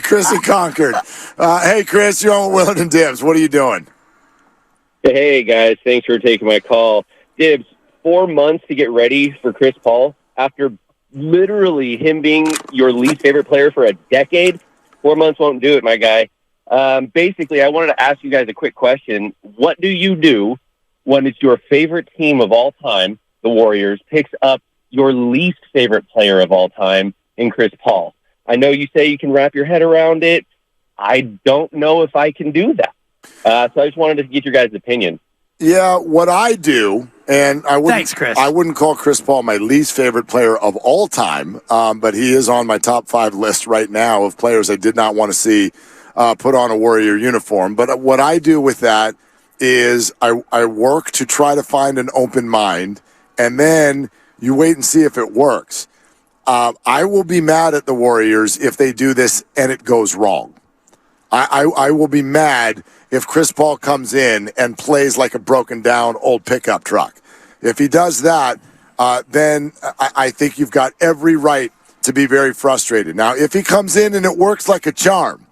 Chris in Concord. Hey, Chris, you're on Willard and Dibs. What are you doing? Hey, guys. Thanks for taking my call. Dibs, 4 months to get ready for Chris Paul after literally him being your least favorite player for a decade. 4 months won't do it, my guy. Basically, I wanted to ask you guys a quick question. What do you do when it's your favorite team of all time, the Warriors, picks up your least favorite player of all time in Chris Paul? I know you say you can wrap your head around it. I don't know if I can do that. So I just wanted to get your guys' opinion. Yeah, what I do, and Thanks, Chris. I wouldn't call Chris Paul my least favorite player of all time, but he is on my top 5 list right now of players I did not want to see put on a Warrior uniform. But what I do with that is I work to try to find an open mind, and then you wait and see if it works. I will be mad at the Warriors if they do this and it goes wrong. I will be mad if Chris Paul comes in and plays like a broken down old pickup truck. If he does that, then I think you've got every right to be very frustrated. Now, if he comes in and it works like a charm,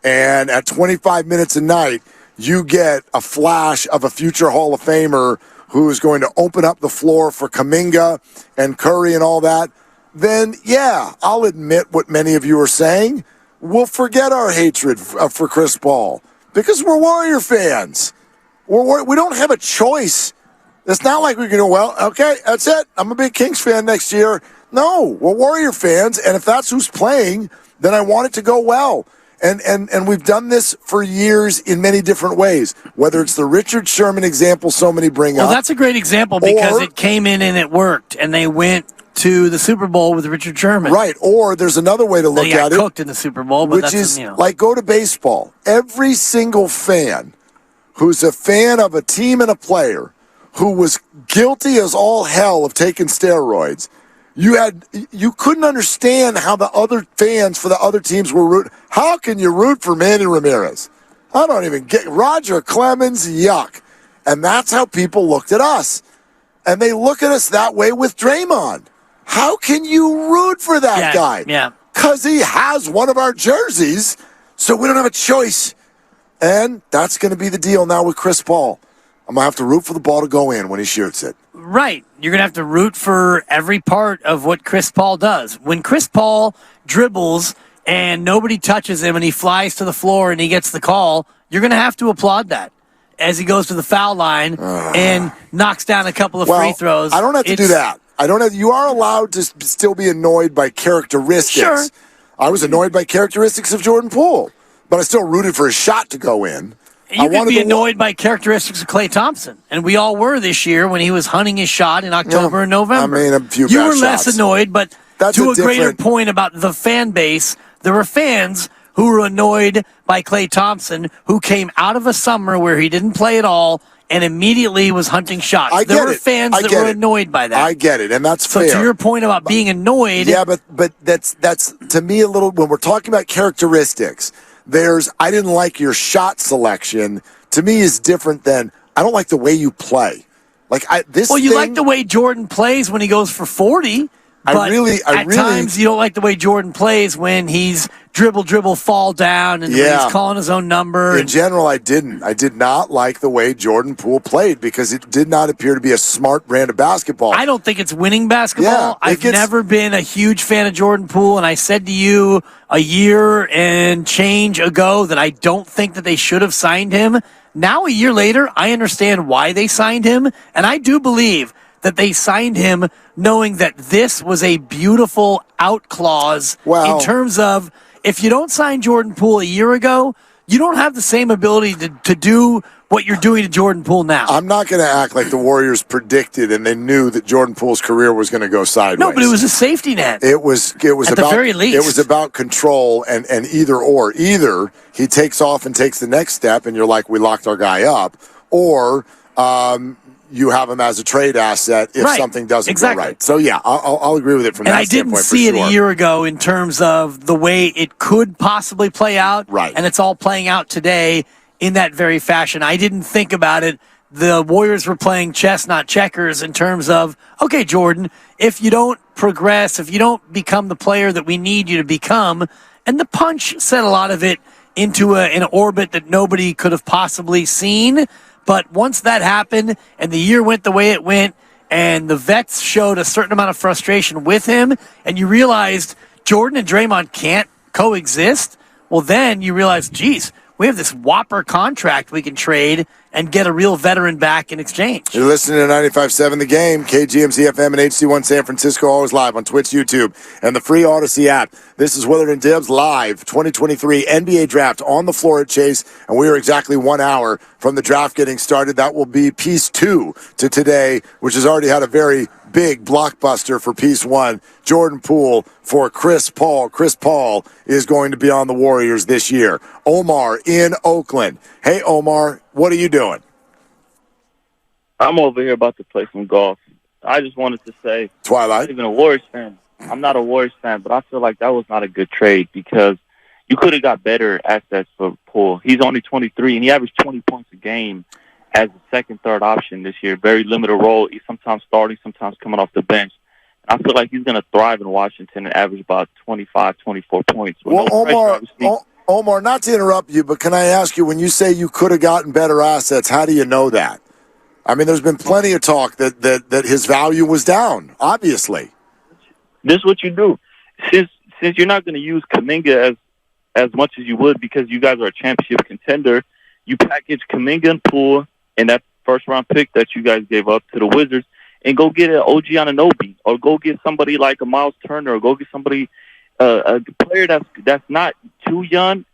and at 25 minutes a night, you get a flash of a future Hall of Famer who is going to open up the floor for Kuminga and Curry and all that, then, yeah, I'll admit what many of you are saying. We'll forget our hatred for Chris Paul because we're Warrior fans. We don't have a choice. It's not like we can go, well, okay, that's it. I'm a big Kings fan next year. No, we're Warrior fans, and if that's who's playing, then I want it to go well. And we've done this for years in many different ways, whether it's the Richard Sherman example so many bring up. Well, that's a great example because it came in and it worked, and they went to the Super Bowl with Richard Sherman. Right, or there's another way to look they got at it. cooked in the Super Bowl, but which is like go to baseball. Every single fan who's a fan of a team and a player who was guilty as all hell of taking steroids, you couldn't understand how the other fans for the other teams were rooting. How can you root for Manny Ramirez? I don't even get Roger Clemens, yuck. And that's how people looked at us. And they look at us that way with Draymond. How can you root for that guy? Yeah. Because he has one of our jerseys, so we don't have a choice. And that's going to be the deal now with Chris Paul. I'm going to have to root for the ball to go in when he shoots it. Right. You're going to have to root for every part of what Chris Paul does. When Chris Paul dribbles and nobody touches him and he flies to the floor and he gets the call, you're going to have to applaud that as he goes to the foul line and knocks down a couple of free throws. I don't have to do that. You are allowed to still be annoyed by characteristics. Sure. I was annoyed by characteristics of Jordan Poole, but I still rooted for his shot to go in. You could be annoyed by characteristics of Klay Thompson, and we all were this year when he was hunting his shot in October and November. I mean, a few you bad were less shots. annoyed, but That's to a greater point about the fan base, there were fans who were annoyed by Klay Thompson, who came out of a summer where he didn't play at all and immediately was hunting shots. There were fans that were annoyed by that. I get it, and that's fair. So to your point about being annoyed. Yeah, but that's to me a little, when we're talking about characteristics, I didn't like your shot selection, to me is different than I don't like the way you play. You like the way Jordan plays when he goes for 40. But at times you don't like the way Jordan plays when he's dribble, fall down, and when he's calling his own number. In general, I didn't. I did not like the way Jordan Poole played because it did not appear to be a smart brand of basketball. I don't think it's winning basketball. Yeah, I've never been a huge fan of Jordan Poole, and I said to you a year and change ago that I don't think that they should have signed him. Now, a year later, I understand why they signed him, and I do believe that they signed him knowing that this was a beautiful out clause in terms of if you don't sign Jordan Poole a year ago, you don't have the same ability to do what you're doing to Jordan Poole now. I'm not going to act like the Warriors predicted and they knew that Jordan Poole's career was going to go sideways. No, but it was a safety net. It was at the very least. It was about control and either or. Either he takes off and takes the next step and you're like, we locked our guy up, or you have him as a trade asset if something doesn't go right. So, yeah, I'll agree with it from that standpoint. And I didn't see it a year ago in terms of the way it could possibly play out. Right. And it's all playing out today in that very fashion. I didn't think about it. The Warriors were playing chess, not checkers, in terms of, okay, Jordan, if you don't progress, if you don't become the player that we need you to become, And the punch set a lot of it into an orbit that nobody could have possibly seen. But once that happened and the year went the way it went and the vets showed a certain amount of frustration with him and you realized Jordan and Draymond can't coexist, well, then you realize, geez, we have this whopper contract we can trade and get a real veteran back in exchange. You're listening to 95.7 The Game, KGMZ FM and HD1 San Francisco, always live on Twitch, YouTube, and the free Odyssey app. This is Willard and Dibs live 2023 NBA Draft on the floor at Chase, and we are exactly 1 hour from the draft getting started. That will be piece 2 to today, which has already had a very big blockbuster for piece 1. Jordan Poole for Chris Paul. Chris Paul is going to be on the Warriors this year. Omar in Oakland. Hey, Omar, what are you doing? I'm over here about to play some golf. I just wanted to say, Twilight. I'm not even a Warriors fan. I'm not a Warriors fan, but I feel like that was not a good trade because you could have got better assets for Poole. He's only 23, and he averaged 20 points a game as a second, third option this year. Very limited role. He's sometimes starting, sometimes coming off the bench. I feel like he's going to thrive in Washington and average about 25, 24 points. Well, Omar, not to interrupt you, but can I ask you, when you say you could have gotten better assets, how do you know that? I mean, there's been plenty of talk that his value was down, obviously. This is what you do. Since you're not going to use Kuminga as much as you would because you guys are a championship contender, you package Kuminga and Poole and that first-round pick that you guys gave up to the Wizards and go get an OG Anunoby or go get somebody like a Miles Turner or go get somebody, a player that's not too young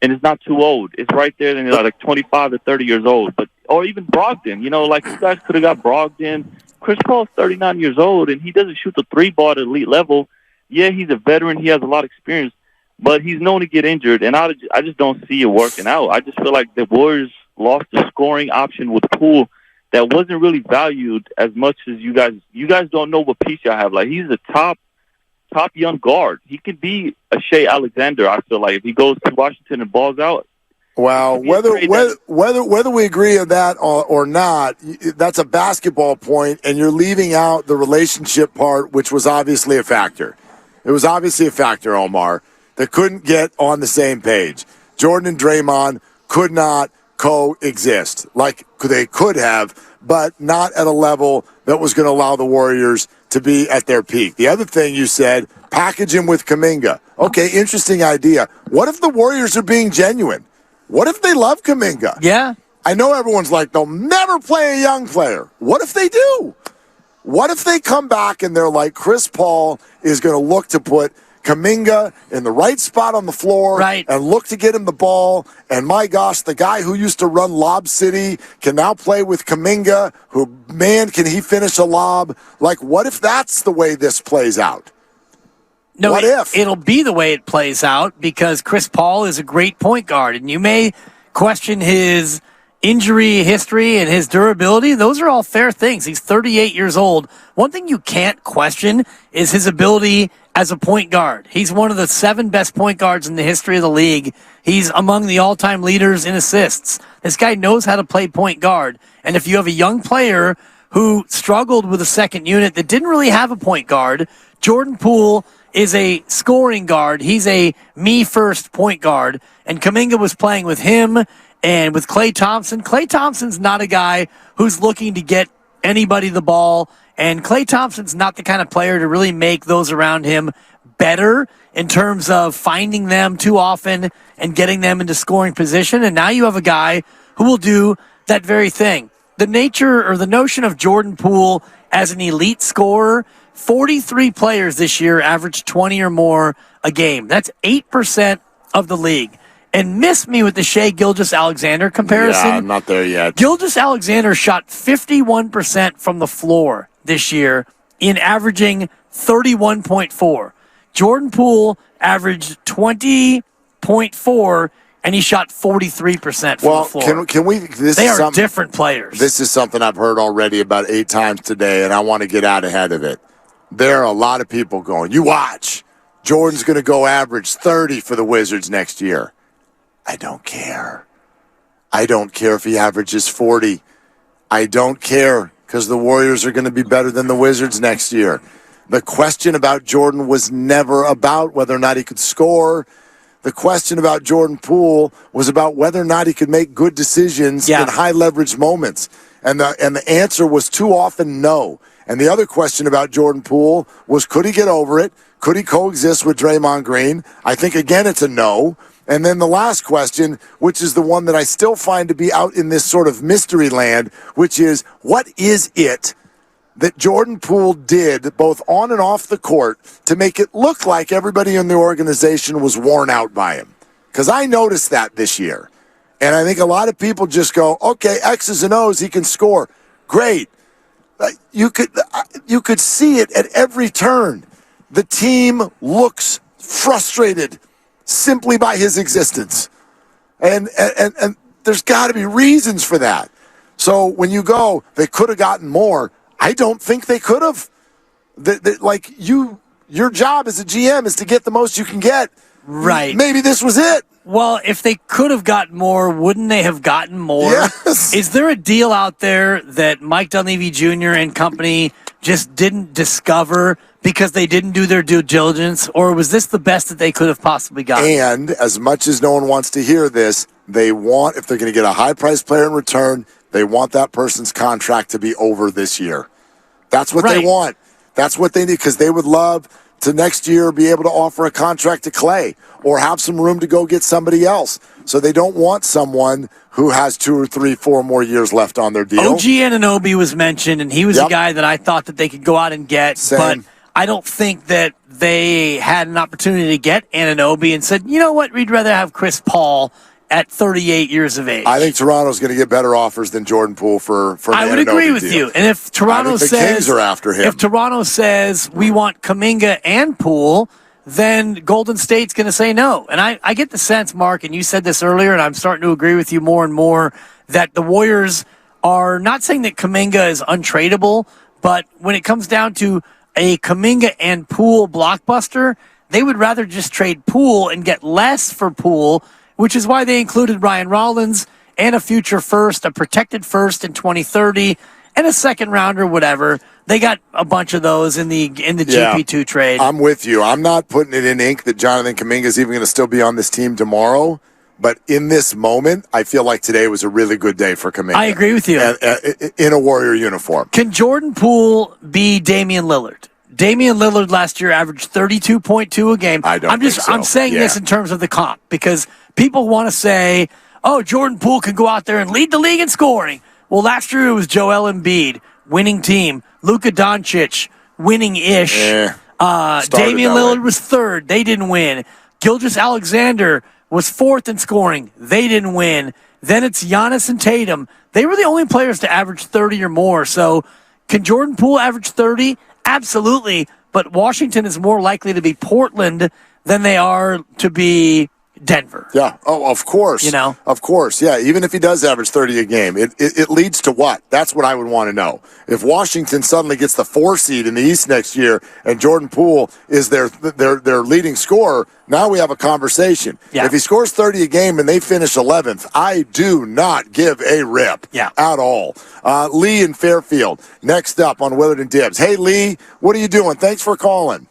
and is not too old. It's right there, and they're like 25 to 30 years old. Or even Brogdon. You know, like you guys could have got Brogdon. Chris Paul's 39 years old, and he doesn't shoot the three ball at elite level. Yeah, he's a veteran. He has a lot of experience, but he's known to get injured, and I just don't see it working out. I just feel like the Warriors lost the scoring option with Poole that wasn't really valued as much as you guys. You guys don't know what piece y'all have. Like, he's a top young guard. He could be a Shea Alexander, I feel like, if he goes to Washington and balls out. Well, whether we agree on that or not, that's a basketball point, and you're leaving out the relationship part, which was obviously a factor. It was obviously a factor, Omar, that couldn't get on the same page. Jordan and Draymond could not coexist like they could have, but not at a level that was going to allow the Warriors to be at their peak. The other thing you said, package him with Kuminga. Okay, interesting idea. What if the Warriors are being genuine? What if they love Kuminga? Yeah. I know everyone's like, they'll never play a young player. What if they do? What if they come back and they're like, Chris Paul is going to look to put Kuminga in the right spot on the floor and look to get him the ball. And my gosh, the guy who used to run Lob City can now play with Kuminga, who, man, can he finish a lob? Like, what if that's the way this plays out? No, what if? It'll be the way it plays out because Chris Paul is a great point guard, and you may question his injury history and his durability. Those are all fair things. He's 38 years old. One thing you can't question is his ability as a point guard. He's one of the 7 best point guards in the history of the league. He's among the all-time leaders in assists. This guy knows how to play point guard, and if you have a young player who struggled with a second unit that didn't really have a point guard, Jordan Poole is a scoring guard. He's a me-first point guard, and Kuminga was playing with him and with Klay Thompson. Klay Thompson's not a guy who's looking to get anybody the ball, and Klay Thompson's not the kind of player to really make those around him better in terms of finding them too often and getting them into scoring position, and now you have a guy who will do that very thing. The nature or the notion of Jordan Poole as an elite scorer, 43 players this year averaged 20 or more a game. That's 8% of the league. And miss me with the Shea Gilgeous-Alexander comparison. Yeah, I'm not there yet. Gilgeous-Alexander shot 51% from the floor this year in averaging 31.4. Jordan Poole averaged 20.4, and he shot 43% from the floor. Well, can we? They are different players. This is something I've heard already about 8 times today, and I want to get out ahead of it. There are a lot of people going, you watch. Jordan's going to go average 30 for the Wizards next year. I don't care. I don't care if he averages 40. I don't care because the Warriors are going to be better than the Wizards next year. The question about Jordan was never about whether or not he could score. the question about Jordan Poole was about whether or not he could make good decisions in high leverage moments. And the answer was too often no. And the other question about Jordan Poole was, could he get over it? Could he coexist with Draymond Green? I think, again, it's a no. And then the last question, which is the one that I still find to be out in this sort of mystery land, which is, what is it that Jordan Poole did both on and off the court to make it look like everybody in the organization was worn out by him? Because I noticed that this year. And I think a lot of people just go, okay, X's and O's, he can score. Great. You could see it at every turn. The team looks frustrated simply by his existence. And there's got to be reasons for that. So when you go, they could have gotten more, I don't think they could have. Your job as a GM is to get the most you can get. Right. Maybe this was it. Well, if they could have gotten more, wouldn't they have gotten more? Yes. Is there a deal out there that Mike Dunleavy Jr. and company just didn't discover because they didn't do their due diligence, or was this the best that they could have possibly gotten? And as much as no one wants to hear this, they want, if they're going to get a high-priced player in return, they want that person's contract to be over this year. That's what they want. That's what they need, because they would love to next year be able to offer a contract to Clay or have some room to go get somebody else. So they don't want someone who has 2 or 3, 4 more years left on their deal. OG Anunoby was mentioned, and he was a guy that I thought that they could go out and get. Same. But I don't think that they had an opportunity to get Anunoby and said, you know what, we'd rather have Chris Paul at 38 years of age. I think Toronto's going to get better offers than Jordan Poole for I would agree with you. And if Toronto the Kings are after him. If Toronto says we want Kuminga and Poole, then Golden State's going to say no. And I get the sense, Mark, and you said this earlier, and I'm starting to agree with you more and more, that the Warriors are not saying that Kuminga is untradeable, but when it comes down to a Kuminga and Poole blockbuster, they would rather just trade Poole and get less for Poole, which is why they included Ryan Rollins and a future first, a protected first in 2030, and a second rounder, whatever. They got a bunch of those in the GP2 trade. I'm with you. I'm not putting it in ink that Jonathan Kuminga is even going to still be on this team tomorrow. But in this moment, I feel like today was a really good day for Kuminga. I agree with you. In a Warrior uniform. Can Jordan Poole be Damian Lillard? Damian Lillard last year averaged 32.2 a game. I'm saying this in terms of the comp because people want to say, oh, Jordan Poole can go out there and lead the league in scoring. Well, last year it was Joel Embiid, winning team. Luka Doncic, winning-ish. Damian Lillard was third. They didn't win. Gilgeous-Alexander was fourth in scoring. They didn't win. Then it's Giannis and Tatum. They were the only players to average 30 or more. So can Jordan Poole average 30? Absolutely. But Washington is more likely to be Portland than they are to be Denver. Yeah. Oh, of course. You know? Of course. Yeah. Even if he does average 30 a game, it leads to what? That's what I would want to know. If Washington suddenly gets the 4 seed in the East next year and Jordan Poole is their leading scorer, now we have a conversation. Yeah. If he scores 30 a game and they finish 11th, I do not give a rip at all. Lee in Fairfield, next up on Willard and Dibs. Hey, Lee, what are you doing? Thanks for calling.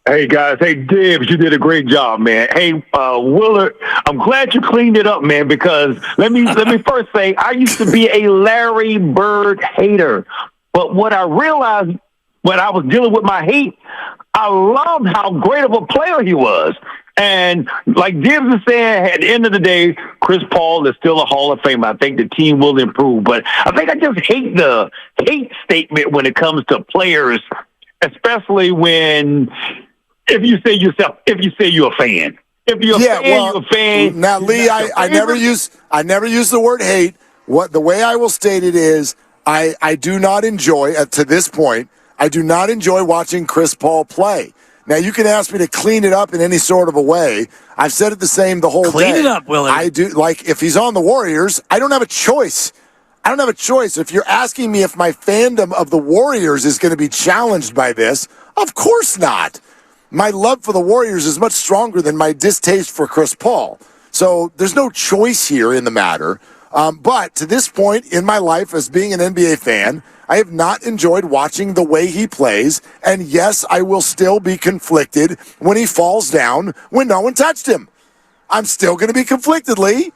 Hey, guys. Hey, Dibs, you did a great job, man. Hey, Willard, I'm glad you cleaned it up, man, because let me first say I used to be a Larry Bird hater. But what I realized when I was dealing with my hate, I loved how great of a player he was. And like Dibs is saying, at the end of the day, Chris Paul is still a Hall of Famer. I think the team will improve. But I think I just hate the hate statement when it comes to players, especially when if you say you're a fan. If you're you're a fan. Now, Lee, I never use the word hate. The way I will state it is I do not enjoy, to this point, I do not enjoy watching Chris Paul play. Now, you can ask me to clean it up in any sort of a way. I've said it the same the whole day. Clean it up, Willard. I do. Like, if he's on the Warriors, I don't have a choice. If you're asking me if my fandom of the Warriors is going to be challenged by this, of course not. My love for the Warriors is much stronger than my distaste for Chris Paul. So there's no choice here in the matter. But to this point in my life as being an NBA fan, I have not enjoyed watching the way he plays. And yes, I will still be conflicted when he falls down when no one touched him. I'm still going to be conflicted, Lee.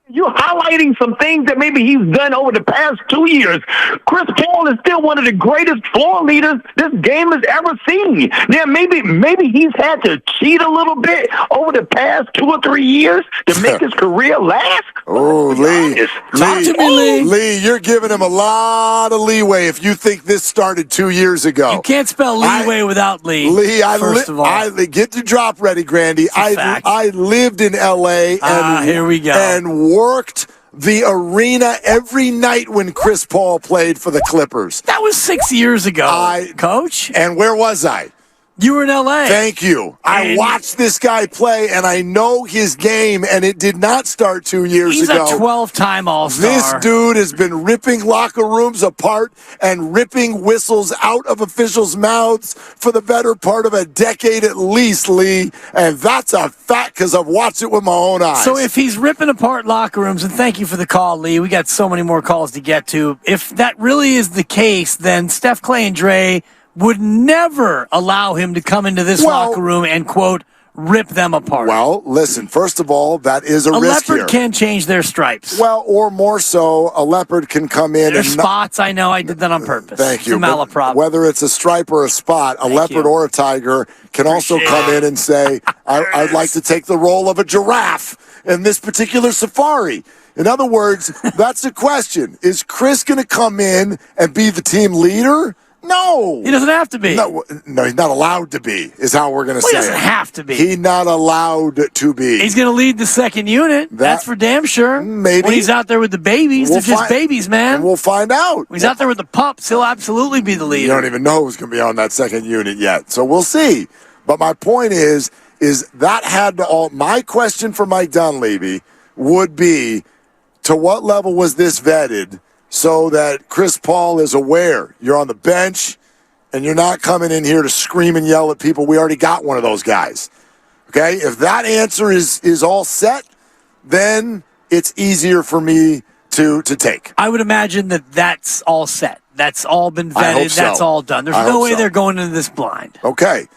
You're highlighting some things that maybe he's done over the past 2 years. Chris Paul is still one of the greatest floor leaders this game has ever seen. Yeah, maybe he's had to cheat a little bit over the past 2 or 3 years to make his career last. Oh, Lee. Talk to me, Lee. Lee, you're giving him a lot of leeway if you think this started 2 years ago. You can't spell leeway without Lee. Lee, first of all. Get the drop ready, Grandy. I lived in L.A. and here we go. And worked the arena every night when Chris Paul played for the Clippers. That was 6 years ago, Coach. And where was I? You were in L.A. Thank you. I watched this guy play, and I know his game, and it did not start 2 years ago. He's a 12-time All-Star. This dude has been ripping locker rooms apart and ripping whistles out of officials' mouths for the better part of a decade at least, Lee. And that's a fact because I've watched it with my own eyes. So if he's ripping apart locker rooms, and thank you for the call, Lee. We got so many more calls to get to. If that really is the case, then Steph, Clay, and Dre would never allow him to come into this locker room and, quote, rip them apart. Well, listen, first of all, that is a risk here. A leopard can change their stripes. Well, or more so, a leopard can come in There's spots, I know. I did that on purpose. Thank you. It's a malaprop. Whether it's a stripe or a spot, a leopard or a tiger can also come in and say, I'd like to take the role of a giraffe in this particular safari. In other words, that's the question. Is Chris going to come in and be the team leader? No. He doesn't have to be. No, he's not allowed to be, is how we're going to say it. He doesn't have to be. He's not allowed to be. He's going to lead the second unit. That's for damn sure. Maybe. When he's out there with the babies, they're just babies, man. We'll find out. When he's out there with the pups, he'll absolutely be the leader. You don't even know who's going to be on that second unit yet. So we'll see. But my point is that had to all. My question for Mike Dunleavy would be, to what level was this vetted so that Chris Paul is aware you're on the bench and you're not coming in here to scream and yell at people? We already got one of those guys. Okay? If that answer is all set, then it's easier for me to take. I would imagine that's all set. That's all been vetted. I hope so. That's all done. There's no way they're going into this blind. Okay.